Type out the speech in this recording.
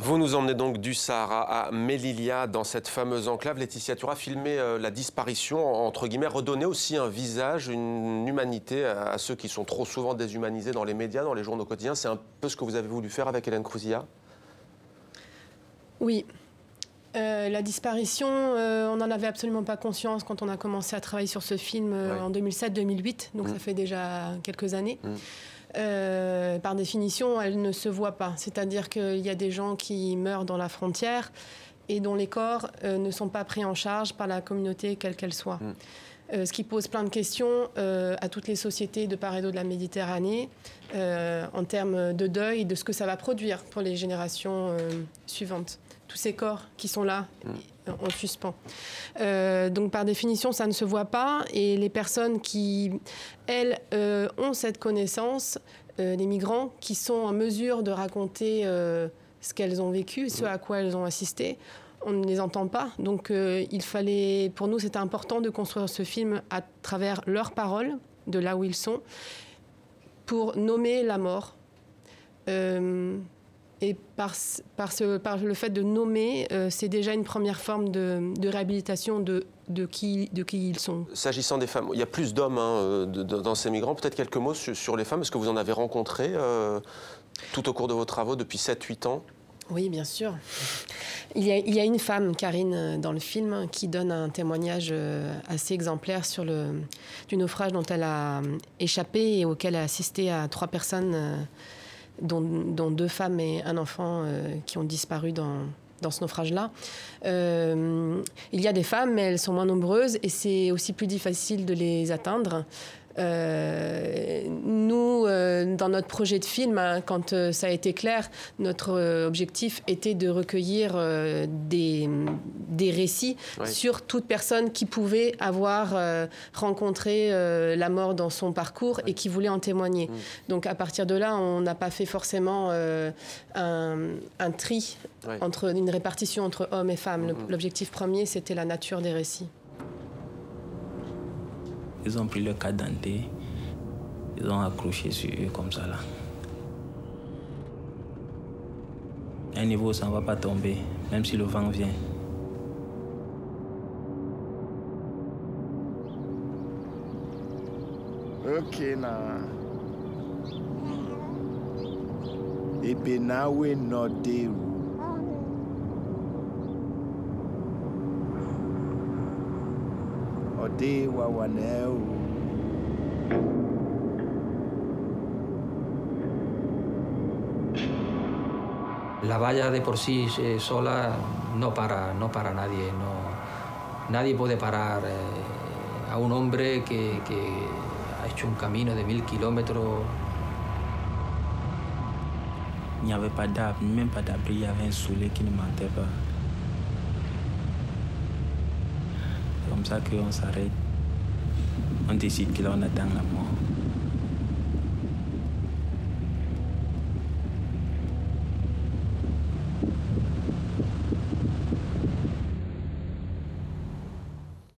Vous nous emmenez donc du Sahara à Melilla, dans cette fameuse enclave. Laetitia Tura a filmé la disparition, entre guillemets, redonner aussi un visage, une humanité à ceux qui sont trop souvent déshumanisés dans les médias, dans les journaux quotidiens. C'est un peu ce que vous avez voulu faire avec Hélène Cruzilla? Oui. La disparition, on n'en avait absolument pas conscience quand on a commencé à travailler sur ce film en 2007-2008, donc ça fait déjà quelques années. Par définition, elle ne se voit pas. C'est-à-dire qu'il y a des gens qui meurent dans la frontière et dont les corps ne sont pas pris en charge par la communauté, quelle qu'elle soit. Ce qui pose plein de questions à toutes les sociétés de part et d'autre de la Méditerranée en termes de deuil et de ce que ça va produire pour les générations suivantes. Tous ces corps qui sont là en suspens. Donc par définition, ça ne se voit pas. Et les personnes qui, elles, ont cette connaissance, les migrants, qui sont en mesure de raconter ce qu'elles ont vécu, ce à quoi elles ont assisté, on ne les entend pas. Donc il fallait, pour nous, c'était important de construire ce film à travers leurs paroles, de là où ils sont, pour nommer la mort. Et par le fait de nommer, c'est déjà une première forme de réhabilitation de qui ils sont. S'agissant des femmes, il y a plus d'hommes dans ces migrants. Peut-être quelques mots sur les femmes. Est-ce que vous en avez rencontré tout au cours de vos travaux depuis 7-8 ans? Oui, bien sûr. Il y a une femme, Karine, dans le film, qui donne un témoignage assez exemplaire sur du naufrage dont elle a échappé et auquel elle a assisté à 3 personnes dont 2 femmes et un enfant qui ont disparu dans ce naufrage-là. Il y a des femmes, mais elles sont moins nombreuses et c'est aussi plus difficile de les atteindre. Nous, dans notre projet de film, quand ça a été clair, notre objectif était de recueillir des récits sur toute personne qui pouvait avoir rencontré la mort dans son parcours et qui voulait en témoigner. Donc à partir de là, on n'a pas fait forcément un tri, une répartition entre hommes et femmes. L'objectif premier, c'était la nature des récits. Ils ont pris le cadre denté, ils ont accroché sur eux comme ça là. À un niveau, ça ne va pas tomber, même si le vent vient. Ok, na. Et bien, now we not there. La valla de por sí sola no para nadie. Nadie puede parar a un hombre que ha hecho un camino de 1000 kilomètres. Il n'y avait pas d'arbre, même pas d'abri, il y avait un soleil qui ne mentait pas. C'est comme ça qu'on s'arrête. On décide que là, on attend la mort.